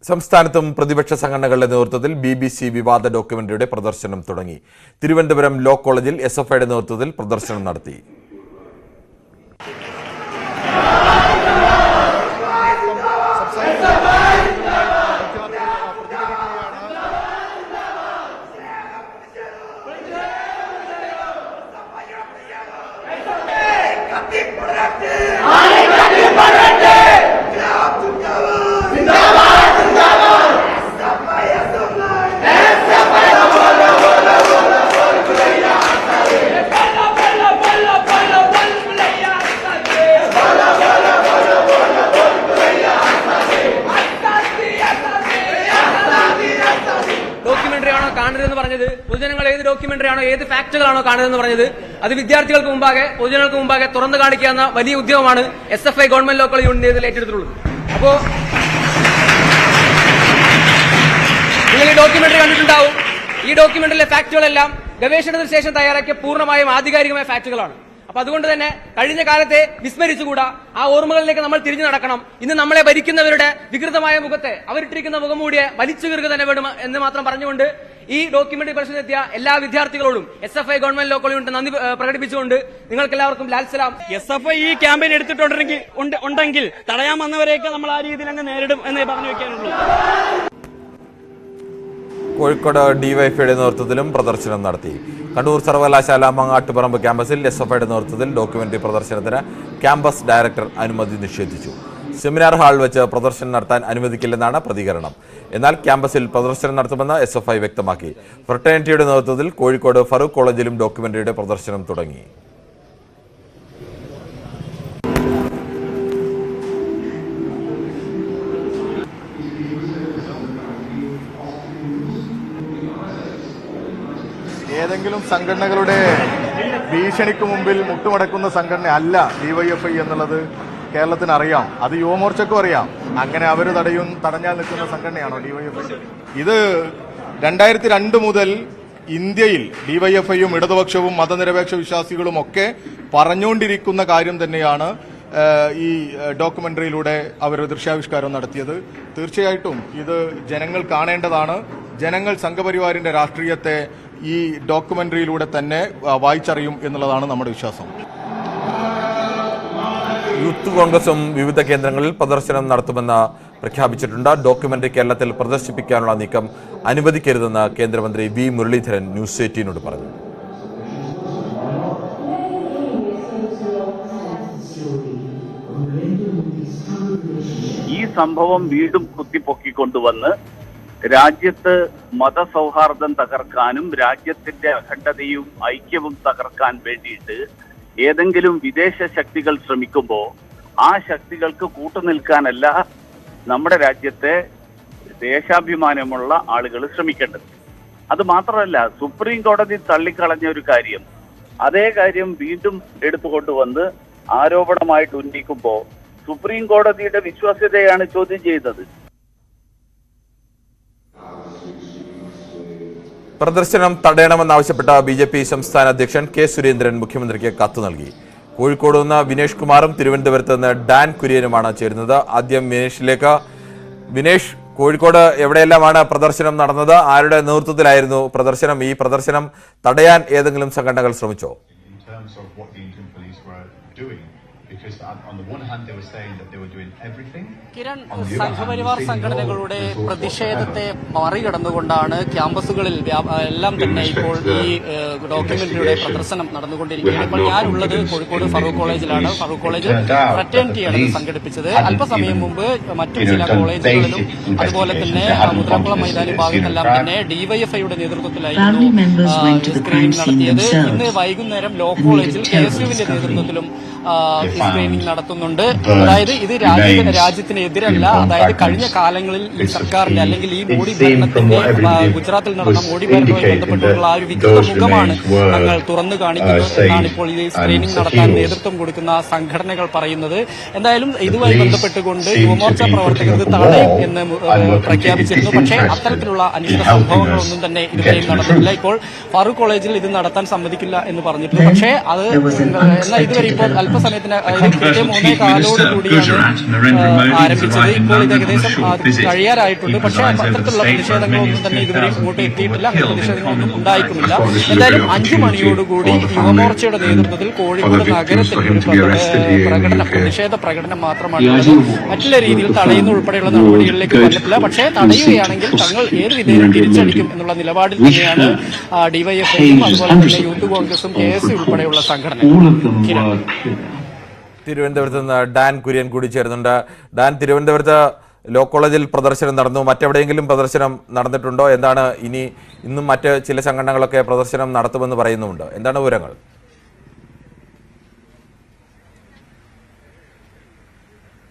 സംസ്ഥാനത്തും പ്രതിപക്ഷ സംഘടനകളുടെ നേതൃത്വത്തിൽ BBC വിവാദ ഡോക്യുമെന്ററിയുടെ പ്രദർശനം തുടങ്ങി. തിരുവനന്തപുരം ലോ കോളേജിൽ SFIയുടെ നേതൃത്വത്തിൽ പ്രദർശനം നടത്തി. കാണരുതെന്ന് പറഞ്ഞത് പൊതുജനങ്ങൾ ഏത് ഡോക്യുമെന്ററിയാണോ ഏത് ഫാക്ടുകളാണോ കാണരുതെന്ന് പറഞ്ഞത് അത് വിദ്യാർത്ഥികൾക്ക് മുമ്പാകെ പൊതുജനങ്ങൾക്ക് മുമ്പാകെ തുറന്നു കാണിക്കാവുന്ന വലിയ ഉദ്യമമാണ് SFI government law college union ഏറ്റെടുത്തിട്ടുള്ളത്. അപ്പോ നിങ്ങൾ ഈ ഡോക്യുമെന്ററി കണ്ടിട്ടുണ്ടാവും. ഈ ഡോക്യുമെന്ററിലെ ഫാക്ടുകളെല്ലാം ഗവേഷണത്തിന് ശേഷം തയ്യാറാക്കിയ പൂർണ്ണമായും ആധികാരികമായ ഫാക്ടുകളാണ്. അപ്പൊ അതുകൊണ്ട് തന്നെ കഴിഞ്ഞ കാലത്തെ വിസ്മരിച്ചുകൂടാ, ആ ഓർമ്മകളിലേക്ക് നമ്മൾ തിരിഞ്ഞു നടക്കണം. ഇന്ന് നമ്മളെ ഭരിക്കുന്നവരുടെ വികൃതമായ മുഖത്തെ അവരിട്ടിരിക്കുന്ന മുഖംമൂടിയെ വലിച്ചു കീറുക തന്നെ വേണം എന്ന് മാത്രം പറഞ്ഞുകൊണ്ട് ഈ ഡോക്യുമെന്ററി പരിശോധനയെത്തിയ എല്ലാ വിദ്യാർത്ഥികളോടും SFI government law college unit നന്ദി പ്രകടിപ്പിച്ചുകൊണ്ട് നിങ്ങൾക്ക് എല്ലാവർക്കും ലാൽസലാം. SFI ഈ ക്യാമ്പയിൻ എടുത്തിട്ടുണ്ടെങ്കിൽ തടയാൻ വന്നവരെയൊക്കെ നമ്മൾ ആ രീതിയിൽ അങ്ങ് നേരിടും എന്നേ പറഞ്ഞു വെക്കാനുള്ളൂ. കോഴിക്കോട് DYFIയുടെ നേതൃത്വത്തിലും പ്രദർശനം നടത്തി. കണ്ണൂർ സർവകലാശാല മങ്ങാട്ടുപറമ്പ് ക്യാമ്പസിൽ SFIയുടെ നേതൃത്വത്തിൽ ഡോക്യുമെന്ററി പ്രദർശനത്തിന് ക്യാമ്പസ് ഡയറക്ടർ അനുമതി നിഷേധിച്ചു. സെമിനാർ ഹാൾ വെച്ച് പ്രദർശനം നടത്താൻ അനുവദിക്കില്ലെന്നാണ് പ്രതികരണം. എന്നാൽ ക്യാമ്പസിൽ പ്രദർശനം നടത്തുമെന്ന് SFI വ്യക്തമാക്കി. ഫ്രട്ടേണിറ്റിയുടെ നേതൃത്വത്തിൽ കോഴിക്കോട് ഫറൂഖ് കോളേജിലും ഡോക്യുമെന്ററിയുടെ പ്രദർശനം തുടങ്ങി. ഏതെങ്കിലും സംഘടനകളുടെ ഭീഷണിക്ക് മുമ്പിൽ മുട്ടുമടക്കുന്ന സംഘടന അല്ല DYFI എന്നുള്ളത് കേരളത്തിന് അറിയാം. അത് യുവമോർച്ചക്കും അറിയാം. അങ്ങനെ അവർ തടഞ്ഞാൽ നിൽക്കുന്ന സംഘടനയാണോ DYFI? ഇത് 2002 മുതൽ ഇന്ത്യയിൽ DYFIയും ഇടതുപക്ഷവും മതനിരപേക്ഷ വിശ്വാസികളും ഒക്കെ പറഞ്ഞുകൊണ്ടിരിക്കുന്ന കാര്യം തന്നെയാണ് ഈ ഡോക്യുമെന്ററിയിലൂടെ അവർ ദൃശ്യാവിഷ്കാരം നടത്തിയത്. തീർച്ചയായിട്ടും ഇത് ജനങ്ങൾ കാണേണ്ടതാണ്. ജനങ്ങൾ സംഘപരിവാറിന്റെ രാഷ്ട്രീയത്തെ ഈ ഡോക്യുമെന്ററിയിലൂടെ തന്നെ വായിച്ചറിയും എന്നുള്ളതാണ് നമ്മുടെ വിശ്വാസം. യൂത്ത് കോൺഗ്രസും വിവിധ കേന്ദ്രങ്ങളിൽ പ്രദർശനം നടത്തുമെന്ന് പ്രഖ്യാപിച്ചിട്ടുണ്ട്. ഡോക്യുമെന്ററി കേരളത്തിൽ പ്രദർശിപ്പിക്കാനുള്ള നീക്കം അനുവദിക്കരുതെന്ന് കേന്ദ്രമന്ത്രി V മുരളീധരൻ ന്യൂസ് 18നോട് പറഞ്ഞു. ഈ സംഭവം വീണ്ടും കുത്തിപ്പൊക്കിക്കൊണ്ടുവന്ന് രാജ്യത്ത് മതസൗഹാർദ്ദം തകർക്കാനും രാജ്യത്തിന്റെ അഖണ്ഡതയും ഐക്യവും തകർക്കാൻ വേണ്ടിയിട്ട് ഏതെങ്കിലും വിദേശ ശക്തികൾ ശ്രമിക്കുമ്പോൾ ആ ശക്തികൾക്ക് കൂട്ടുനിൽക്കാനല്ല നമ്മുടെ രാജ്യത്തെ ദേശാഭിമാനമുള്ള ആളുകൾ ശ്രമിക്കേണ്ടത്. അത് മാത്രമല്ല, സുപ്രീം കോടതി തള്ളിക്കളഞ്ഞ ഒരു കാര്യം, അതേ കാര്യം വീണ്ടും എടുത്തുകൊണ്ടുവന്ന് ആരോപണമായിട്ട് ഉന്നയിക്കുമ്പോൾ സുപ്രീം കോടതിയുടെ വിശ്വാസ്യതയാണ് ചോദ്യം ചെയ്യുന്നത്. പ്രദർശനം തടയണമെന്നാവശ്യപ്പെട്ട BJP സംസ്ഥാന അധ്യക്ഷൻ K സുരേന്ദ്രൻ മുഖ്യമന്ത്രിക്ക് കത്ത് നൽകി. കോഴിക്കോട് നിന്ന് വിനേഷ് കുമാറും തിരുവനന്തപുരത്ത് നിന്ന് ഡാൻ കുര്യനുമാണ് ചേരുന്നത്. ആദ്യം വിനേഷിലേക്ക്. വിനേഷ്, കോഴിക്കോട് എവിടെയെല്ലാമാണ് പ്രദർശനം നടന്നത്? ആരുടെ നേതൃത്വത്തിലായിരുന്നു പ്രദർശനം? ഈ പ്രദർശനം തടയാൻ ഏതെങ്കിലും സംഘടനകൾ ശ്രമിച്ചോ? കിരൺ, സംഘപരിവാർ സംഘടനകളുടെ പ്രതിഷേധത്തെ മറികടന്നുകൊണ്ടാണ് ക്യാമ്പസുകളിൽ എല്ലാം തന്നെ ഇപ്പോൾ ഈ ഡോക്യുമെന്ററിയുടെ പ്രദർശനം നടന്നുകൊണ്ടിരിക്കുകയാണ്. ഇപ്പോൾ ഞാനുള്ളത് കോഴിക്കോട് ഫറൂഖ് കോളേജിലാണ്. ഫറൂഖ് കോളേജ് ഫ്രട്ടേണിറ്റിയാണ് സംഘടിപ്പിച്ചത്. അല്പസമയം മുമ്പ് മറ്റു ചില കോളേജുകളിലും അതുപോലെ തന്നെ മുദ്രാക്കുളം മൈതാനി ഭാഗത്തെല്ലാം തന്നെ DYFIയുടെ നേതൃത്വത്തിലായിരുന്നു സ്ക്രീനിംഗ് നടത്തിയത്. ഇന്ന് വൈകുന്നേരം ലോ കോളേജിൽ KSUവിന്റെ നേതൃത്വത്തിലും സ്ക്രീനിംഗ് നടത്തുന്നുണ്ട്. അതായത് ഇത് രാജ്യത്തിനെതിരല്ല. അതായത് കഴിഞ്ഞ കാലങ്ങളിൽ ഈ സർക്കാരിന്റെ അല്ലെങ്കിൽ ഈ മോഡി ഭരണത്തിന്റെ ഗുജറാത്തിൽ നടന്ന മോഡി ഭരണവുമായി ബന്ധപ്പെട്ടുള്ള ആ ഒരു വികൃത മുഖമാണ് ഞങ്ങൾ തുറന്നു കാണിക്കുന്നത് എന്നാണ് ഇപ്പോൾ ഈ സ്ക്രീനിംഗ് നടത്താൻ നേതൃത്വം കൊടുക്കുന്ന സംഘടനകൾ പറയുന്നത്. എന്തായാലും ഇതുമായി ബന്ധപ്പെട്ടുകൊണ്ട് യുവമോർച്ച പ്രവർത്തകർ ഇത് തടയും എന്ന് പ്രഖ്യാപിച്ചിരുന്നു. പക്ഷേ അത്തരത്തിലുള്ള അനിഷ്ട സംഭവങ്ങളൊന്നും തന്നെ ഇതുവരെയും നടന്നിട്ടില്ല. ഇപ്പോൾ ഫറൂഖ് കോളേജിൽ ഇത് നടത്താൻ സമ്മതിക്കില്ല എന്ന് പറഞ്ഞിട്ടുണ്ട്. പക്ഷേ അത് എന്നാൽ ഇതുവരെ ഇപ്പോൾ അല്പസമയത്തിന് അതായത് കൃത്യം 3:15 ആരംഭിച്ചത്. ഇപ്പോൾ ഇത് ഏകദേശം കഴിയാറായിട്ടുണ്ട്. പക്ഷേ അത്തരത്തിലുള്ള പ്രതിഷേധങ്ങളൊന്നും തന്നെ ഇതുവരെയും ഇങ്ങോട്ട് എത്തിയിട്ടില്ല. പ്രതിഷേധങ്ങളൊന്നും ഉണ്ടായിട്ടുമില്ല. എന്തായാലും 5 മണിയോടുകൂടി യുവമോർച്ചയുടെ നേതൃത്വത്തിൽ കോഴിക്കോട് നഗരത്തിൽ ഒരു പ്രതിഷേധ പ്രകടനം മാത്രമാണ്. മറ്റുള്ള രീതിയിൽ തടയുന്ന ഉൾപ്പെടെയുള്ള നടപടികളിലേക്ക് വന്നിട്ടില്ല. പക്ഷേ തടയുകയാണെങ്കിൽ തങ്ങൾ ഏത് വിധേയനും തിരിച്ചടിക്കും എന്നുള്ള നിലപാടിൽ തന്നെയാണ് ഡിവൈഎഫ്ഐയും അതുപോലെ തന്നെ യൂത്ത് കോൺഗ്രസും KSU ഉൾപ്പെടെയുള്ള സംഘടനകൾ. തിരുവനന്തപുരത്ത് നിന്ന് ഡാൻ കുര്യൻ കൂടി ചേരുന്നുണ്ട്. ഡാൻ, തിരുവനന്തപുരത്ത് ലോ കോളേജിൽ പ്രദർശനം നടന്നു. മറ്റെവിടെയെങ്കിലും പ്രദർശനം നടന്നിട്ടുണ്ടോ? എന്താണ് ഇന്നും മറ്റ് ചില സംഘടനകളൊക്കെ പ്രദർശനം നടത്തുമെന്ന് പറയുന്നുണ്ട്. എന്താണ് വിവരങ്ങൾ?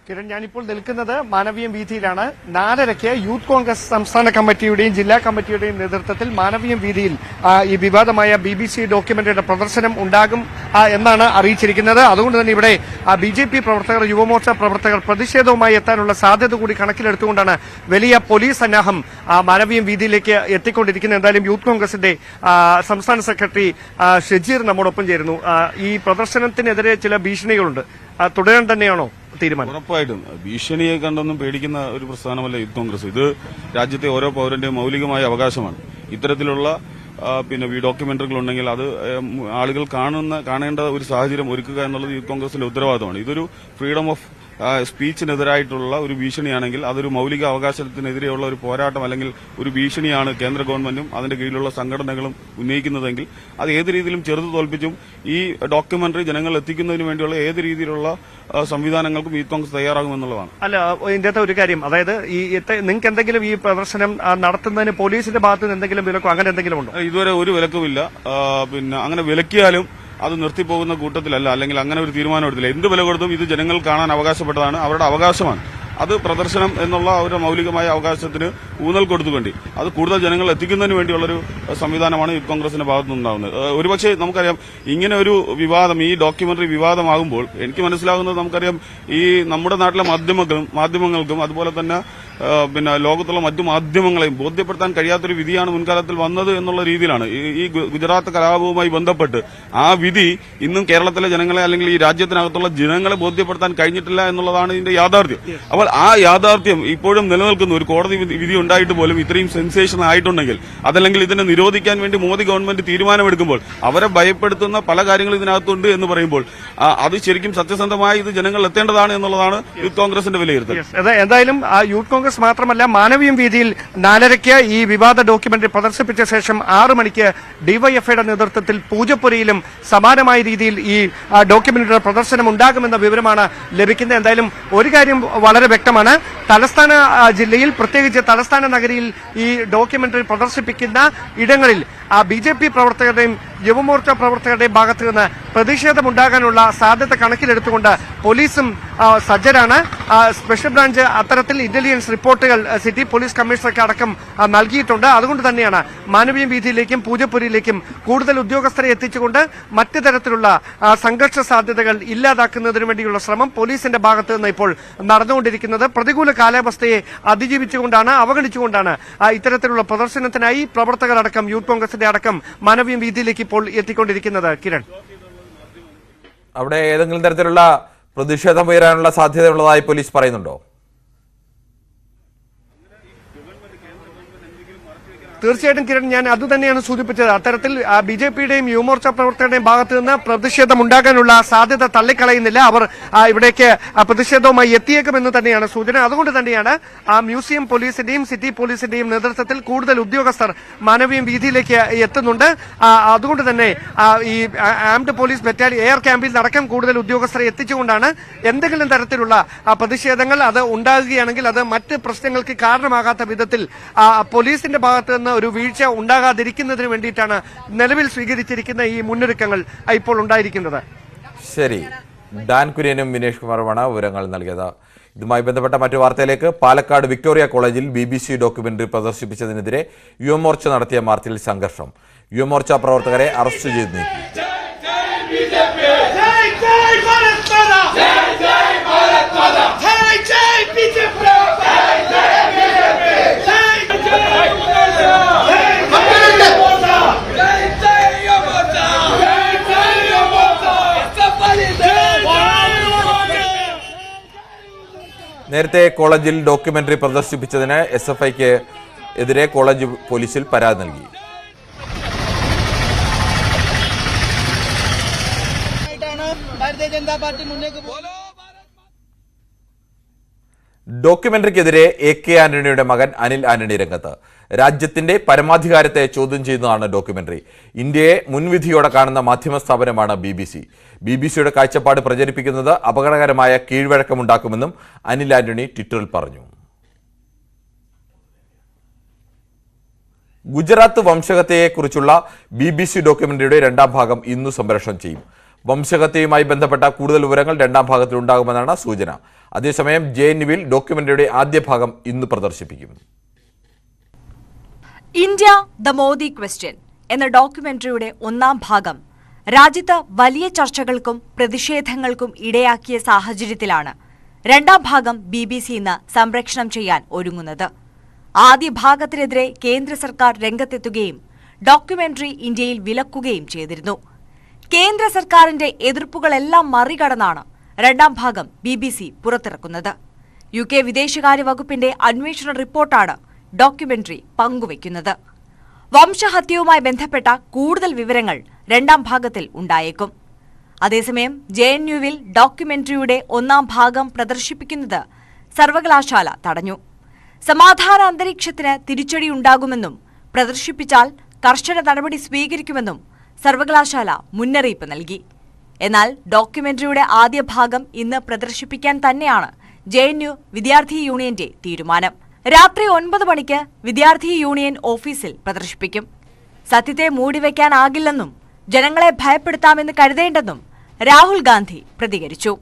കിരൺ, ഞാനിപ്പോൾ നിൽക്കുന്നത് മാനവീയം വീഥിയിലാണ്. 4:30 യൂത്ത് കോൺഗ്രസ് സംസ്ഥാന കമ്മിറ്റിയുടെയും ജില്ലാ കമ്മിറ്റിയുടെയും നേതൃത്വത്തിൽ മാനവീയം വീഥിയിൽ ഈ വിവാദമായ BBC ഡോക്യുമെന്ററിയുടെ പ്രദർശനം ഉണ്ടാകും എന്നാണ് അറിയിച്ചിരിക്കുന്നത്. അതുകൊണ്ട് തന്നെ ഇവിടെ BJP പ്രവർത്തകർ, യുവമോർച്ച പ്രവർത്തകർ പ്രതിഷേധവുമായി എത്താനുള്ള സാധ്യത കൂടി കണക്കിലെടുത്തുകൊണ്ടാണ് വലിയ പോലീസ് സന്നാഹം മാനവീയം വീഥിയിലേക്ക് എത്തിക്കൊണ്ടിരിക്കുന്നത്. എന്തായാലും യൂത്ത് കോൺഗ്രസിന്റെ സംസ്ഥാന സെക്രട്ടറി ഷജീർ നമ്മോടൊപ്പം ചേരുന്നു. ഈ പ്രദർശനത്തിനെതിരെ ചില ഭീഷണികളുണ്ട്. തുടരാൻ തന്നെയാണോ തീരുമാനം? ഉറപ്പായിട്ടും ഭീഷണിയെ കണ്ടൊന്നും പേടിക്കുന്ന ഒരു പ്രസ്ഥാനമല്ല യൂത്ത് കോൺഗ്രസ്. ഇത് രാജ്യത്തെ ഓരോ പൌരന്റെയും മൌലികമായ അവകാശമാണ്. ഇത്തരത്തിലുള്ള ഡോക്യുമെന്ററികൾ ഉണ്ടെങ്കിൽ അത് ആളുകൾ കാണേണ്ട ഒരു സാഹചര്യം ഒരുക്കുക എന്നുള്ളത് യൂത്ത് കോൺഗ്രസിന്റെ ഉത്തരവാദിത്തമാണ്. ഇതൊരു ഫ്രീഡം ഓഫ് സ്പീച്ചിനെതിരായിട്ടുള്ള ഒരു ഭീഷണിയാണെങ്കിൽ അതൊരു മൌലിക അവകാശത്തിനെതിരെയുള്ള ഒരു പോരാട്ടം അല്ലെങ്കിൽ ഒരു ഭീഷണിയാണ് കേന്ദ്ര ഗവൺമെന്റും അതിന്റെ കീഴിലുള്ള സംഘടനകളും ഉന്നയിക്കുന്നതെങ്കിൽ അത് ഏത് രീതിയിലും ചെറുതു തോൽപ്പിച്ചും ഈ ഡോക്യുമെന്ററി ജനങ്ങൾ എത്തിക്കുന്നതിന് വേണ്ടിയുള്ള ഏത് രീതിയിലുള്ള സംവിധാനങ്ങൾക്കും യൂത്ത് കോൺഗ്രസ് തയ്യാറാകുമെന്നുള്ളതാണ്. അല്ല, ഇതിന്റെ ഒരു കാര്യം, അതായത് നിങ്ങൾക്ക് എന്തെങ്കിലും ഈ പ്രദർശനം നടത്തുന്നതിന് പോലീസിന്റെ ഭാഗത്ത് നിന്ന് എന്തെങ്കിലും വിലക്കോ അങ്ങനെ എന്തെങ്കിലും ഉണ്ടോ? ഇതുവരെ ഒരു വിലക്കുമില്ല. അങ്ങനെ വിലക്കിയാലും അത് നിർത്തിപ്പോകുന്ന കൂട്ടത്തിലല്ല, അല്ലെങ്കിൽ അങ്ങനെ ഒരു തീരുമാനം എടുത്തില്ല. എന്ത് വില കൊടുത്തും ഇത് ജനങ്ങൾ കാണാൻ അവകാശപ്പെട്ടതാണ്, അവരുടെ അവകാശമാണ്. അത് പ്രദർശനം എന്നുള്ള ഒരു മൌലികമായ അവകാശത്തിന് ഊന്നൽ കൊടുത്തുകൊണ്ട് അത് കൂടുതൽ ജനങ്ങൾ എത്തിക്കുന്നതിന് വേണ്ടിയുള്ളൊരു സംവിധാനമാണ് യൂത്ത് കോൺഗ്രസിന്റെ ഭാഗത്തുനിന്നുണ്ടാകുന്നത്. ഒരുപക്ഷെ നമുക്കറിയാം, ഇങ്ങനെ ഒരു വിവാദം, ഈ ഡോക്യുമെന്ററി വിവാദമാകുമ്പോൾ എനിക്ക് മനസ്സിലാകുന്നത്, നമുക്കറിയാം ഈ നമ്മുടെ നാട്ടിലെ മാധ്യമങ്ങൾക്കും അതുപോലെ തന്നെ ലോകത്തുള്ള മറ്റു മാധ്യമങ്ങളെയും ബോധ്യപ്പെടുത്താൻ കഴിയാത്തൊരു വിധിയാണ് മുൻകാലത്തിൽ വന്നത് എന്നുള്ള രീതിയിലാണ്. ഈ ഗുജറാത്ത് കലാപവുമായി ബന്ധപ്പെട്ട് ആ വിധി ഇന്നും കേരളത്തിലെ ജനങ്ങളെ അല്ലെങ്കിൽ ഈ രാജ്യത്തിനകത്തുള്ള ജനങ്ങളെ ബോധ്യപ്പെടുത്താൻ കഴിഞ്ഞിട്ടില്ല എന്നുള്ളതാണ് ഇതിന്റെ യാഥാർത്ഥ്യം. അപ്പോൾ ആ യാഥാർത്ഥ്യം ഇപ്പോഴും നിലനിൽക്കുന്നു. ഒരു കോടതി വിധി ഉണ്ടായിട്ട് പോലും ഇത്രയും സെൻസേഷൻ ആയിട്ടുണ്ടെങ്കിൽ, അതല്ലെങ്കിൽ ഇതിനെ നിരോധിക്കാൻ വേണ്ടി മോദി ഗവൺമെന്റ് തീരുമാനമെടുക്കുമ്പോൾ അവരെ ഭയപ്പെടുത്തുന്ന പല കാര്യങ്ങളും ഇതിനകത്തുണ്ട് എന്ന് പറയുമ്പോൾ അത് ശരിക്കും സത്യസന്ധമായി ഇത് ജനങ്ങൾ എത്തേണ്ടതാണ് എന്നുള്ളതാണ് യൂത്ത് കോൺഗ്രസിന്റെ വിലയിരുത്തൽ. എന്തായാലും യൂത്ത് കോൺഗ്രസ് മാത്രമല്ല, മാനവീയം വീഥിയിൽ 4:30 ഈ വിവാദ ഡോക്യുമെന്ററി പ്രദർശിപ്പിച്ച ശേഷം 6 മണിക്ക് ഡിവൈഎഫ്ഐയുടെ നേതൃത്വത്തിൽ പൂജപ്പുരയിലും സമാനമായ രീതിയിൽ ഈ ഡോക്യുമെന്ററിയുടെ പ്രദർശനം ഉണ്ടാകുമെന്ന വിവരമാണ് ലഭിക്കുന്നത്. എന്തായാലും ഒരു കാര്യം വളരെ വ്യക്തമാണ്, തലസ്ഥാന ജില്ലയിൽ, പ്രത്യേകിച്ച് തലസ്ഥാന നഗരിയിൽ ഈ ഡോക്യുമെന്ററി പ്രദർശിപ്പിക്കുന്ന ഇടങ്ങളിൽ BJP പ്രവർത്തകരുടെയും യുവമോർച്ച പ്രവർത്തകരുടെയും ഭാഗത്തു നിന്ന് പ്രതിഷേധമുണ്ടാകാനുള്ള സാധ്യത കണക്കിലെടുത്തുകൊണ്ട് പോലീസും സജ്ജരാണ്. സ്പെഷ്യൽ ബ്രാഞ്ച് അത്തരത്തിൽ ഇന്റലിജൻസ് റിപ്പോർട്ടുകൾ സിറ്റി പോലീസ് കമ്മീഷണർക്ക് അടക്കം നൽകിയിട്ടുണ്ട്. അതുകൊണ്ട് തന്നെയാണ് മാനവീയം വീഥിയിലേക്കും പൂജപ്പുരയിലേക്കും കൂടുതൽ ഉദ്യോഗസ്ഥരെ എത്തിച്ചുകൊണ്ട് മറ്റു തരത്തിലുള്ള സംഘർഷ സാധ്യതകൾ ഇല്ലാതാക്കുന്നതിനു വേണ്ടിയുള്ള ശ്രമം പോലീസിന്റെ ഭാഗത്ത് നിന്ന് ഇപ്പോൾ നടന്നുകൊണ്ടിരിക്കുന്നത്. പ്രതികൂല കാലാവസ്ഥയെ അതിജീവിച്ചുകൊണ്ടാണ്, അവഗണിച്ചുകൊണ്ടാണ് ഇത്തരത്തിലുള്ള പ്രദർശനത്തിനായി പ്രവർത്തകരടക്കം യൂത്ത് കോൺഗ്രസിന്റെ അടക്കം മാനവീയം വീഥിയിലേക്ക് ഇപ്പോൾ എത്തിക്കൊണ്ടിരിക്കുന്നത്. കിരൺ, അവിടെ ഏതെങ്കിലും തരത്തിലുള്ള പ്രതിഷേധം ഉയരാനുള്ള സാധ്യതയുള്ളതായി പോലീസ് പറയുന്നുണ്ടോ? തീർച്ചയായിട്ടും കിരൺ, ഞാൻ അതുതന്നെയാണ് സൂചിപ്പിച്ചത്. അത്തരത്തിൽ BJPയുടെയും യുവമോർച്ച പ്രവർത്തകരുടെയും ഭാഗത്തു നിന്ന് പ്രതിഷേധം ഉണ്ടാകാനുള്ള സാധ്യത തള്ളിക്കളയുന്നില്ല. അവർ ഇവിടേക്ക് പ്രതിഷേധവുമായി എത്തിയേക്കുമെന്ന് തന്നെയാണ് സൂചന. അതുകൊണ്ട് തന്നെയാണ് മ്യൂസിയം പോലീസിന്റെയും സിറ്റി പോലീസിന്റെയും നേതൃത്വത്തിൽ കൂടുതൽ ഉദ്യോഗസ്ഥർ മാനവീയം വീഥിയിലേക്ക് എത്തുന്നുണ്ട്. അതുകൊണ്ട് തന്നെ ഈ ആംഡ് പോലീസ് ബറ്റാലിയൻ എയർ ക്യാമ്പിൽ അടക്കം കൂടുതൽ ഉദ്യോഗസ്ഥരെ എത്തിച്ചുകൊണ്ടാണ് എന്തെങ്കിലും തരത്തിലുള്ള പ്രതിഷേധങ്ങൾ അത് ഉണ്ടാകുകയാണെങ്കിൽ അത് മറ്റ് പ്രശ്നങ്ങൾക്ക് കാരണമാകാത്ത വിധത്തിൽ പോലീസിന്റെ ഭാഗത്ത് നിന്ന് ഒരു വീഴ്ച ഉണ്ടാകാതിരിക്കുന്നതിന് വേണ്ടിയിട്ടാണ് നിലവിൽ സ്വീകരിച്ചിരിക്കുന്ന ഈ മുന്നൊരുക്കങ്ങൾ ഇപ്പോൾ ഉണ്ടായിരിക്കുന്നത്. ശരി, ഡാൻ കുര്യനും വിനേഷ് കുമാറുമാണ് വിവരങ്ങൾ നൽകിയത്. ഇതുമായി ബന്ധപ്പെട്ട മറ്റു വാർത്തയിലേക്ക്. പാലക്കാട് വിക്ടോറിയ കോളേജിൽ BBC ഡോക്യുമെന്ററി പ്രദർശിപ്പിച്ചതിനെതിരെ യുവമോർച്ച നടത്തിയ മാർച്ചിൽ സംഘർഷം. യുവമോർച്ച പ്രവർത്തകരെ അറസ്റ്റ് ചെയ്ത് നീക്കി. നേരത്തെ കോളേജിൽ ഡോക്യുമെന്ററി പ്രദർശിപ്പിച്ചതിന് SFIക്ക് എതിരെ കോളേജ് പോലീസിൽ പരാതി നൽകി. ഡോക്യുമെന്ററിക്കെതിരെ AK ആന്റണിയുടെ മകൻ അനിൽ ആന്റണി രംഗത്ത്. രാജ്യത്തിന്റെ പരമാധികാരത്തെ ചോദ്യം ചെയ്യുന്നതാണ് ഡോക്യുമെന്ററി. ഇന്ത്യയെ മുൻവിധിയോടെ കാണുന്ന മാധ്യമ സ്ഥാപനമാണ് BBC. BBCയുടെ കാഴ്ചപ്പാട് പ്രചരിപ്പിക്കുന്നത് അപകടകരമായ കീഴ്വഴക്കമുണ്ടാക്കുമെന്നും അനിൽ ആന്റണി ട്വിറ്ററിൽ പറഞ്ഞു. ഗുജറാത്ത് വംശഹത്യയെക്കുറിച്ചുള്ള BBC ഡോക്യുമെന്ററിയുടെ രണ്ടാം ഭാഗം ഇന്ന് സംപ്രേഷണം ചെയ്യും. വംശഹത്യയുമായി ബന്ധപ്പെട്ട കൂടുതൽ വിവരങ്ങൾ രണ്ടാം ഭാഗത്തിൽ ഉണ്ടാകുമെന്നാണ് സൂചന. അതേസമയം JNUവിൽ ഡോക്യുമെന്ററിയുടെ ആദ്യ ഭാഗം ഇന്ന് പ്രദർശിപ്പിക്കും. ഇന്ത്യ ദ മോദി ക്വസ്റ്റ്യൻ എന്ന ഡോക്യുമെന്ററിയുടെ ഒന്നാം ഭാഗം രാജ്യത്ത് വലിയ ചർച്ചകൾക്കും പ്രതിഷേധങ്ങൾക്കും ഇടയാക്കിയ സാഹചര്യത്തിലാണ് രണ്ടാം ഭാഗം BBC ഇന്ന് സംപ്രേഷണം ചെയ്യാൻ ഒരുങ്ങുന്നത്. ആദ്യ ഭാഗത്തിനെതിരെ കേന്ദ്ര സർക്കാർ രംഗത്തെത്തുകയും ഡോക്യുമെന്ററി ഇന്ത്യയിൽ വിലക്കുകയും ചെയ്തിരുന്നു. കേന്ദ്ര സർക്കാരിന്റെ എതിർപ്പുകളെല്ലാം മറികടന്നാണ് രണ്ടാം ഭാഗം BBC പുറത്തിറക്കുന്നത്. UK വിദേശകാര്യ വകുപ്പിന്റെ അന്വേഷണ റിപ്പോർട്ടാണ് ഡോക്യുമെന്ററി പങ്കുവയ്ക്കുന്നത്. വംശഹത്യയുമായി ബന്ധപ്പെട്ട കൂടുതൽ വിവരങ്ങൾ രണ്ടാം ഭാഗത്തിൽ ഉണ്ടായേക്കും. അതേസമയം JNUവിൽ ഡോക്യുമെന്ററിയുടെ ഒന്നാം ഭാഗം പ്രദർശിപ്പിക്കുന്നത് സർവകലാശാല തടഞ്ഞു. സമാധാന അന്തരീക്ഷത്തിന് തിരിച്ചടിയുണ്ടാകുമെന്നും പ്രദർശിപ്പിച്ചാൽ കർശന നടപടി സ്വീകരിക്കുമെന്നും സർവകലാശാല മുന്നറിയിപ്പ് നൽകി. എന്നാൽ ഡോക്യുമെന്ററിയുടെ ആദ്യ ഭാഗം ഇന്ന് പ്രദർശിപ്പിക്കാൻ തന്നെയാണ് JNU വിദ്യാർത്ഥി യൂണിയന്റെ തീരുമാനം. രാത്രി 9 മണിക്ക് വിദ്യാർത്ഥി യൂണിയൻ ഓഫീസിൽ പ്രദർശിപ്പിക്കും. സത്യത്തെ മൂടിവെക്കാനാകില്ലെന്നും ജനങ്ങളെ ഭയപ്പെടുത്താമെന്ന് കരുതേണ്ടെന്നും രാഹുൽ ഗാന്ധി പ്രതികരിച്ചു.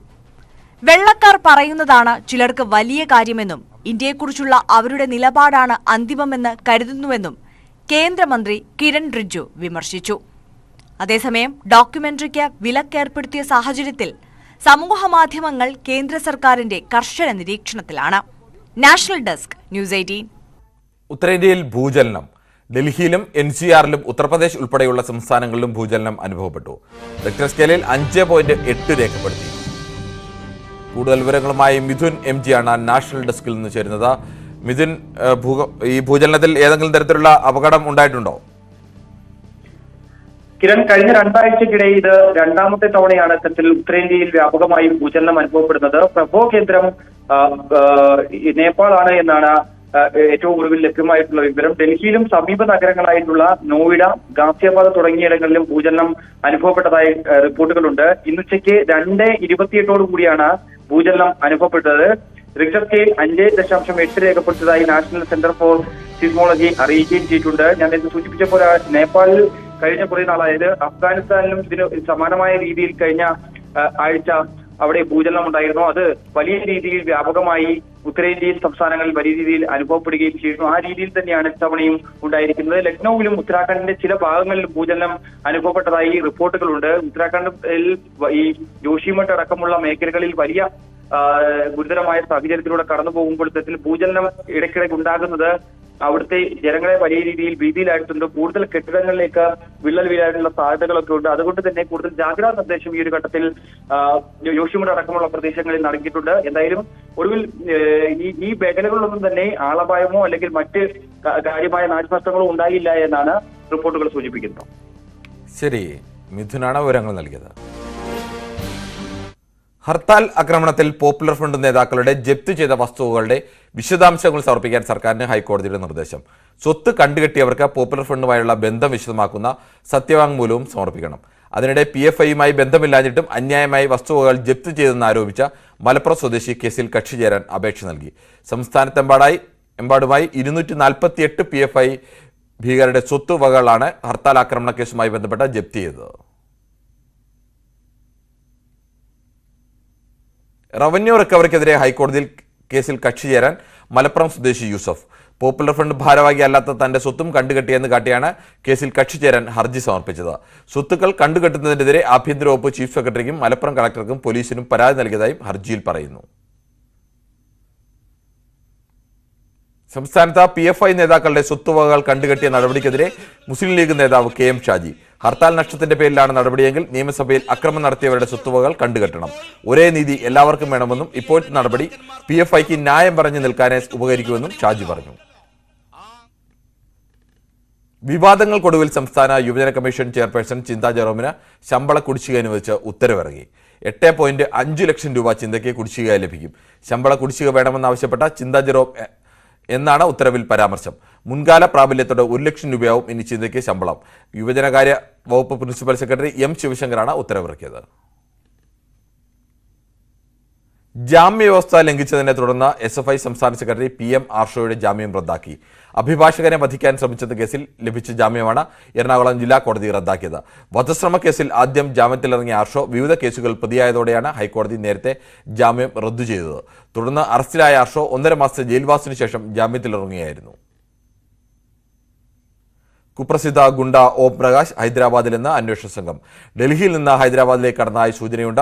വെള്ളക്കാർ പറയുന്നതാണ് ചിലർക്ക് വലിയ കാര്യമെന്നും ഇന്ത്യയെക്കുറിച്ചുള്ള അവരുടെ നിലപാടാണ് അന്തിമമെന്ന് കരുതുന്നുവെന്നും കേന്ദ്രമന്ത്രി കിരൺ റിജ്ജു വിമർശിച്ചു. അതേസമയം ഡോക്യുമെന്ററിക്ക് വിലക്കേർപ്പെടുത്തിയ സാഹചര്യത്തിൽ സമൂഹമാധ്യമങ്ങൾ കേന്ദ്ര സർക്കാരിന്റെ കർശന നിരീക്ഷണത്തിലാണ്. National desk news 18. ഉത്തരേന്ത്യയിൽ ഭൂചലനം. ഡൽഹിയിലും NCRലും ഉത്തർപ്രദേശ് ഉൾപ്പെടെയുള്ള സംസ്ഥാനങ്ങളിലും ഭൂചലനം അനുഭവപ്പെട്ടു. റിക്ടർ സ്കെയിലിൽ 5.8 രേഖപ്പെടുത്തി. കൂടുതൽ വിവരങ്ങളുമായി മിഥുൻ MG ആണ് നാഷണൽ ഡെസ്കിൽ നിന്ന് ചേരുന്നത്. മിഥുൻ, ഈ ഭൂചലനത്തിൽ ഏതെങ്കിലും തരത്തിലുള്ള അപകടം ഉണ്ടായിട്ടുണ്ടോ? കിരൺ, കഴിഞ്ഞ 2 ആഴ്ചക്കിടെ ഇത് രണ്ടാമത്തെ തവണയാണ് ഇത്തരത്തിൽ ഉത്തരേന്ത്യയിൽ വ്യാപകമായി ഭൂചലനം അനുഭവപ്പെടുന്നത്. പ്രഭവ കേന്ദ്രം നേപ്പാളാണ് എന്നാണ് ഏറ്റവും ഒടുവിൽ ലഭ്യമായിട്ടുള്ള വിവരം. ഡൽഹിയിലും സമീപ നഗരങ്ങളായിട്ടുള്ള നോയിഡ, ഗാസിയാബാദ് തുടങ്ങിയിടങ്ങളിലും ഭൂചലനം അനുഭവപ്പെട്ടതായി റിപ്പോർട്ടുകളുണ്ട്. ഇന്നുച്ചയ്ക്ക് 2:28 കൂടിയാണ് ഭൂചലനം അനുഭവപ്പെട്ടത്. റിക്ടർ സ്കെയിൽ 5.8 രേഖപ്പെടുത്തിയതായി നാഷണൽ സെന്റർ ഫോർ സിസ്മോളജി അറിയിക്കുകയും ചെയ്തിട്ടുണ്ട്. ഞാൻ നേരത്തെ സൂചിപ്പിച്ചപ്പോൾ നേപ്പാളിൽ കഴിഞ്ഞ കുറെ നാളായത് അഫ്ഗാനിസ്ഥാനിലും ഇതിന് സമാനമായ രീതിയിൽ കഴിഞ്ഞ ആഴ്ച അവിടെ ഭൂചലനം ഉണ്ടായിരുന്നു. അത് വലിയ രീതിയിൽ വ്യാപകമായി ഉത്തരേന്ത്യൻ സംസ്ഥാനങ്ങളിൽ വലിയ രീതിയിൽ അനുഭവപ്പെടുകയും ചെയ്യുന്നു. ആ രീതിയിൽ തന്നെയാണ് ഇത്തവണയും ഉണ്ടായിരിക്കുന്നത്. ലക്നൌവിലും ഉത്തരാഖണ്ഡിന്റെ ചില ഭാഗങ്ങളിലും ഭൂചലനം അനുഭവപ്പെട്ടതായി റിപ്പോർട്ടുകളുണ്ട്. ഉത്തരാഖണ്ഡിൽ ഈ ജോഷിമഠ് അടക്കമുള്ള മേഖലകളിൽ വലിയ ഗുരുതരമായ സാഹചര്യത്തിലൂടെ കടന്നു പോകുമ്പോൾ ഇത്തരത്തിൽ ഭൂചലനം ഇടയ്ക്കിടയ്ക്ക് ഉണ്ടാകുന്നത് അവിടുത്തെ ജനങ്ങളെ വലിയ രീതിയിൽ ഭീതിയിലായിട്ടുണ്ട്. കൂടുതൽ കെട്ടിടങ്ങളിലേക്ക് വിള്ളൽ വീഴാനുള്ള സാധ്യതകളൊക്കെ ഉണ്ട്. അതുകൊണ്ട് തന്നെ കൂടുതൽ ജാഗ്രതാ നിർദ്ദേശം ഈ ഒരു ഘട്ടത്തിൽ ജോഷിമഠ് അടക്കമുള്ള പ്രദേശങ്ങളിൽ നൽകിയിട്ടുണ്ട്. എന്തായാലും ഒടുവിൽ ഈ മേഖലകളിലൊന്നും തന്നെ ആളപായമോ അല്ലെങ്കിൽ മറ്റ് കാര്യമായ നാശനഷ്ടങ്ങളോ ഉണ്ടായില്ല എന്നാണ് റിപ്പോർട്ടുകൾ സൂചിപ്പിക്കുന്നത്. ശരി, മിഥുനാണ് വിവരങ്ങൾ നൽകിയത്. ഹർത്താൽ ആക്രമണത്തിൽ പോപ്പുലർ ഫ്രണ്ട് നേതാക്കളുടെ ജപ്തി ചെയ്ത വസ്തുക്കളുടെ വിശദാംശങ്ങൾ സമർപ്പിക്കാൻ സർക്കാരിന് ഹൈക്കോടതിയുടെ നിർദ്ദേശം. സ്വത്ത് കണ്ടുകെട്ടിയവർക്ക് പോപ്പുലർ ഫ്രണ്ടുമായുള്ള ബന്ധം വിശദമാക്കുന്ന സത്യവാങ്മൂലവും സമർപ്പിക്കണം. അതിനിടെ PFIയുമായി ബന്ധമില്ലാഞ്ഞിട്ടും അന്യായമായി വസ്തുവകകൾ ജപ്തി ചെയ്തെന്ന് ആരോപിച്ച മലപ്പുറം സ്വദേശി കേസിൽ കക്ഷി ചേരാൻ അപേക്ഷ നൽകി. സംസ്ഥാനത്തെമ്പാടുമായി 248 PFI ഭീകരരുടെ സ്വത്തുവകകളാണ് ഹർത്താൽ ആക്രമണ കേസുമായി ബന്ധപ്പെട്ട ജപ്തി ചെയ്തത്. റവന്യൂ റിക്കവറിക്കെതിരെ ഹൈക്കോടതിയിൽ കേസിൽ കക്ഷി ചേരാൻ മലപ്പുറം സ്വദേശി യൂസഫ്. പോപ്പുലർ ഫ്രണ്ട് ഭാരവാഹി അല്ലാത്ത തന്റെ സ്വത്തും കണ്ടുകെട്ടിയെന്ന് കാട്ടിയാണ് കേസിൽ കക്ഷി ചേരാൻ ഹർജി സമർപ്പിച്ചത്. സ്വത്തുക്കൾ കണ്ടുകെട്ടുന്നതിനെതിരെ ആഭ്യന്തര വകുപ്പ് ചീഫ് സെക്രട്ടറിക്കും മലപ്പുറം കളക്ടർക്കും പോലീസിനും പരാതി നൽകിയതായും ഹർജിയിൽ പറയുന്നു. സംസ്ഥാനത്ത് PFI നേതാക്കളുടെ സ്വത്തുവകകൾ കണ്ടുകെട്ടിയ നടപടിക്കെതിരെ മുസ്ലിം ലീഗ് നേതാവ് KM ഷാജി. ഹർത്താൽ നഷ്ടത്തിന്റെ പേരിലാണ് നടപടിയെങ്കിൽ നിയമസഭയിൽ അക്രമം നടത്തിയവരുടെ സ്വത്തുവകകൾ കണ്ടുകെട്ടണം. ഒരേ നീതി എല്ലാവർക്കും വേണമെന്നും ഇപ്പോഴത്തെ നടപടി PFIക്ക് ന്യായം പറഞ്ഞു നിൽക്കാനേ ഉപകരിക്കുമെന്നും ഷാജി പറഞ്ഞു. വിവാദങ്ങൾക്കൊടുവിൽ സംസ്ഥാന യുവജന കമ്മീഷൻ ചെയർപേഴ്സൺ ചിന്താ ജെറോമിന് ശമ്പള കുടിശ്ശിക അനുവദിച്ച് ഉത്തരവിറങ്ങി. 8.5 ലക്ഷം രൂപ ചിന്തയ്ക്ക് കുടിശ്ശികയായി ലഭിക്കും. ശമ്പള കുടിശ്ശിക വേണമെന്നാവശ്യപ്പെട്ട ചിന്താ ജെറോം എന്നാണ് ഉത്തരവിൽ പരാമർശം. മുൻകാല പ്രാബല്യത്തോടെ 1 ലക്ഷം രൂപയാവും ഇനി ചിന്തയ്ക്ക് ശമ്പളം. യുവജനകാര്യ വകുപ്പ് പ്രിൻസിപ്പൽ സെക്രട്ടറി M ശിവശങ്കറാണ് ഉത്തരവിറക്കിയത്. ജാമ്യവ്യവസ്ഥ ലംഘിച്ചതിനെ തുടർന്ന് SFI സംസ്ഥാന സെക്രട്ടറി PM ആർഷോയുടെ ജാമ്യം റദ്ദാക്കി. അഭിഭാഷകനെ വധിക്കാൻ ശ്രമിച്ചത് കേസിൽ ലഭിച്ച ജാമ്യമാണ് എറണാകുളം ജില്ലാ കോടതി റദ്ദാക്കിയത്. വധശ്രമ കേസിൽ ആദ്യം ജാമ്യത്തിലിറങ്ങിയ ആർഷോ വിവിധ കേസുകൾ പ്രതിയായതോടെയാണ് ഹൈക്കോടതി നേരത്തെ ജാമ്യം റദ്ദു ചെയ്തത്. തുടർന്ന് അറസ്റ്റിലായ ആർഷോ 1.5 മാസത്തെ ജയിൽവാസത്തിനു ശേഷം ജാമ്യത്തിലിറങ്ങുകയായിരുന്നു. കുപ്രസിദ്ധ ഗുണ്ട ഓം പ്രകാശ് ഹൈദരാബാദിൽ നിന്ന് അന്വേഷണ സംഘം. ഡൽഹിയിൽ നിന്ന് ഹൈദരാബാദിലേക്ക് കടന്നതായി സൂചനയുണ്ട്.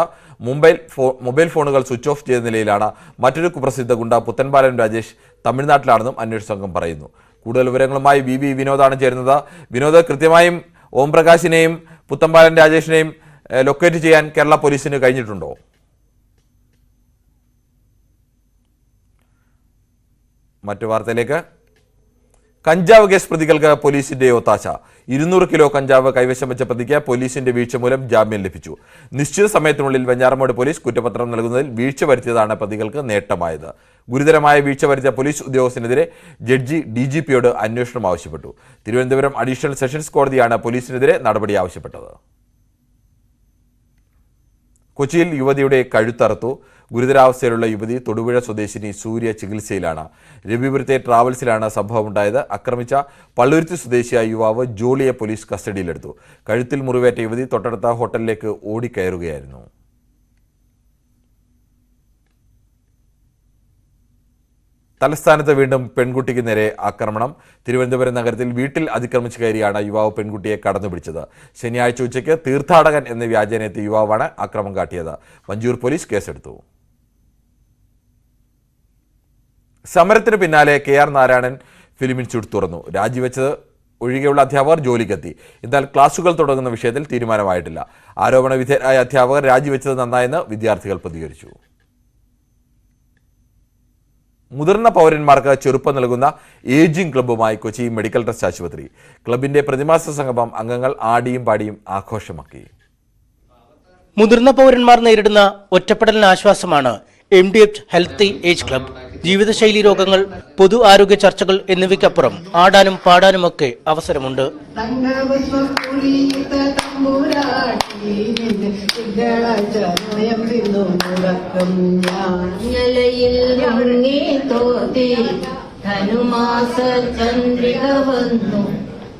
മൊബൈൽ ഫോണുകൾ സ്വിച്ച് ഓഫ് ചെയ്ത നിലയിലാണ്. മറ്റൊരു കുപ്രസിദ്ധ ഗുണ്ട പുത്തൻപാലൻ രാജേഷ് തമിഴ്നാട്ടിലാണെന്നും അന്വേഷണ സംഘം പറയുന്നു. കൂടുതൽ വിവരങ്ങളുമായി VV വിനോദാണ് ചേരുന്നത്. വിനോദ്, കൃത്യമായും ഓം പ്രകാശിനെയും പുത്തൻപാലൻ രാജേഷിനെയും ലൊക്കേറ്റ് ചെയ്യാൻ കേരള പോലീസിന് കഴിഞ്ഞിട്ടുണ്ടോ? മറ്റു വാർത്തയിലേക്ക്. കഞ്ചാവ് കേസ് പ്രതികൾക്ക് പോലീസിന്റെ ഒത്താശ. 200 കിലോ കഞ്ചാവ് കൈവശം വെച്ച പ്രതിക്ക് പോലീസിന്റെ വീഴ്ച മൂലം ജാമ്യം ലഭിച്ചു. നിശ്ചിത സമയത്തിനുള്ളിൽ വെഞ്ഞാറമൂട് പോലീസ് കുറ്റപത്രം നൽകുന്നതിൽ വീഴ്ച വരുത്തിയതാണ് പ്രതികൾക്ക് നേട്ടമായത്. ഗുരുതരമായ വീഴ്ച വരുത്തിയ പോലീസ് ഉദ്യോഗസ്ഥനെതിരെ ജഡ്ജി DGPയോട് അന്വേഷണം ആവശ്യപ്പെട്ടു. തിരുവനന്തപുരം അഡീഷണൽ സെഷൻസ് കോടതിയാണ് പോലീസിനെതിരെ നടപടി ആവശ്യപ്പെട്ടത്. കൊച്ചിയിൽ യുവതിയുടെ കഴുത്തറുത്തു. ഗുരുതരാവസ്ഥയിലുള്ള യുവതി തൊടുപുഴ സ്വദേശിനി സൂര്യ ചികിത്സയിലാണ്. രവിപുരത്തെ ട്രാവൽസിലാണ് സംഭവമുണ്ടായത്. ആക്രമിച്ച പള്ളുരുത്തി സ്വദേശിയായ യുവാവ് ജോളിയെ പോലീസ് കസ്റ്റഡിയിലെടുത്തു. കഴുത്തിൽ മുറിവേറ്റ യുവതി തൊട്ടടുത്ത ഹോട്ടലിലേക്ക് ഓടിക്കയറുകയായിരുന്നു. തലസ്ഥാനത്ത് വീണ്ടും പെൺകുട്ടിക്ക് നേരെ ആക്രമണം. തിരുവനന്തപുരം നഗരത്തിൽ വീട്ടിൽ അതിക്രമിച്ചു കയറിയാണ് യുവാവ് പെൺകുട്ടിയെ കടന്നുപിടിച്ചത്. ശനിയാഴ്ച ഉച്ചയ്ക്ക് തീർത്ഥാടകൻ എന്ന വ്യാജേനയെത്തിയ യുവാവാണ് ആക്രമം കാട്ടിയത്. വഞ്ചൂർ പോലീസ് കേസെടുത്തു. സമരത്തിന് പിന്നാലെ KR നാരായണൻ ഫിലിം ഇൻസ്റ്റിറ്റ്യൂട്ട് തുറന്നു. രാജിവെച്ചത് ഒഴികെയുള്ള അധ്യാപകർ ജോലിക്കെത്തി. എന്നാൽ ക്ലാസുകൾ തുടങ്ങുന്ന വിഷയത്തിൽ തീരുമാനമായിട്ടില്ല. ആരോപണ വിധേയരായ അധ്യാപകർ രാജിവെച്ചത് നന്നായെന്ന് വിദ്യാർത്ഥികൾ പ്രതികരിച്ചു. മുതിർന്ന പൗരന്മാർക്ക് ചെറുപ്പം നൽകുന്ന ഏജിംഗ് ക്ലബ്ബുമായി കൊച്ചി മെഡിക്കൽ ട്രസ്റ്റ് ആശുപത്രി. ക്ലബിന്റെ പ്രതിമാസ സംഗമം അംഗങ്ങൾ ആടിയും പാടിയും ആഘോഷമാക്കി. മുതിർന്ന പൗരന്മാർ നേരിടുന്ന ഒറ്റപ്പെടലിന് ആശ്വാസമാണ് MDH ഹെൽത്തി ഏജ് ക്ലബ്. ജീവിതശൈലി രോഗങ്ങൾ, പൊതു ആരോഗ്യ ചർച്ചകൾ എന്നിവയ്ക്കപ്പുറം ആടാനും പാടാനുമൊക്കെ അവസരമുണ്ട്. ധനുമാസ ചന്ദ്രിക വന്നു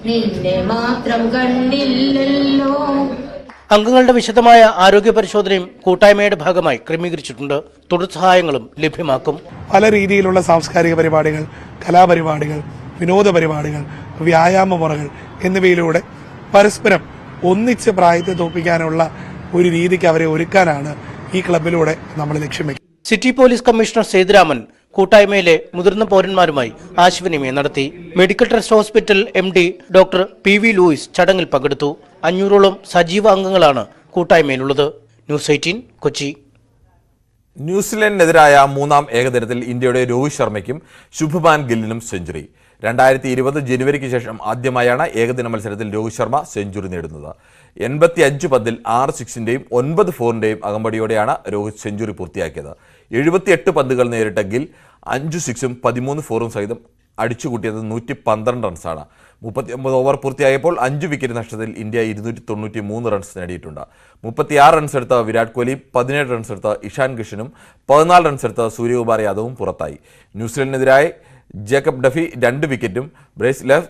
നിന്നെ മാത്രം കണ്ടില്ലല്ലോ. അംഗങ്ങളുടെ വിശദമായ ആരോഗ്യ പരിശോധനയും കൂട്ടായ്മയുടെ ഭാഗമായി ക്രമീകരിച്ചിട്ടുണ്ട്. തുടർ സഹായങ്ങളും ലഭ്യമാക്കും. പല രീതിയിലുള്ള സാംസ്കാരിക പരിപാടികൾ, കലാപരിപാടികൾ, വിനോദ പരിപാടികൾ, വ്യായാമ മുറകൾ എന്നിവയിലൂടെ പരസ്പരം ഒന്നിച്ച് പ്രായത്തെ തോൽപ്പിക്കാനുള്ള ഒരു രീതിക്ക് അവരെ ഒരുക്കാനാണ് ഈ ക്ലബിലൂടെ നമ്മൾ ലക്ഷ്യം വെക്കുന്നത്. സിറ്റി പോലീസ് കമ്മീഷണർ സേതുരാമൻ കൂട്ടായ്മയിലെ മുതിർന്ന പൗരന്മാരുമായി ആശയവിനിമയം നടത്തി. Medical trust hospital MD doctor PV Louis ചടങ്ങിൽ പങ്കെടുത്തു. 500ഓളം സജീവ അംഗങ്ങളാണ് കൂട്ടായ്മയിലുള്ളത്. ന്യൂസ് 18 കൊച്ചി. ന്യൂസിലൻഡിനെതിരായ 3ാം ഏകദിനത്തിൽ ഇന്ത്യയുടെ രോഹിത് ശർമ്മയ്ക്കും ശുഭ്മാൻ ഗില്ലിനും സെഞ്ചുറി. 2020 ജനുവരിക്ക് ശേഷം ആദ്യമായാണ് ഏകദിന മത്സരത്തിൽ രോഹിത് ശർമ്മ സെഞ്ചുറി നേടുന്നത്. 85 പന്തിൽ 6 സിക്സിന്റെയും 9 ഫോറിന്റെയും അകമ്പടിയോടെയാണ് രോഹിത് സെഞ്ചുറി പൂർത്തിയാക്കിയത്. 78 പന്തുകൾ നേരിട്ട ഗിൽ 5 സിക്സും 13 ഫോറും സഹിതം അടിച്ചുകൂട്ടിയത് 112 റൺസാണ്. 39 ഓവർ പൂർത്തിയായപ്പോൾ 5 വിക്കറ്റ് നഷ്ടത്തിൽ ഇന്ത്യ 293 റൺസ് നേടിയിട്ടുണ്ട്. 36 റൺസ് എടുത്ത വിരാട് കോഹ്ലി, 17 റൺസ് എടുത്ത ഇഷാൻ കിഷനും 14 റൺസ് എടുത്ത സൂര്യകുമാർ യാദവും പുറത്തായി. ന്യൂസിലൻഡിനെതിരായി ജേക്കബ് ഡഫി 2 വിക്കറ്റും ബ്രേസ്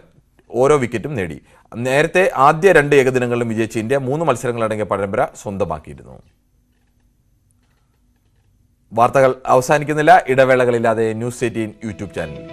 ഓരോ വിക്കറ്റും നേടി. നേരത്തെ ആദ്യ 2 ഏകദിനങ്ങളിലും വിജയിച്ച ഇന്ത്യ 3 മത്സരങ്ങളടങ്ങിയ പരമ്പര സ്വന്തമാക്കിയിരുന്നു. വാർത്തകൾ അവസാനിക്കുന്നില്ല. ഇടവേളകളില്ലാതെ ന്യൂസ് 18 യൂട്യൂബ് ചാനൽ.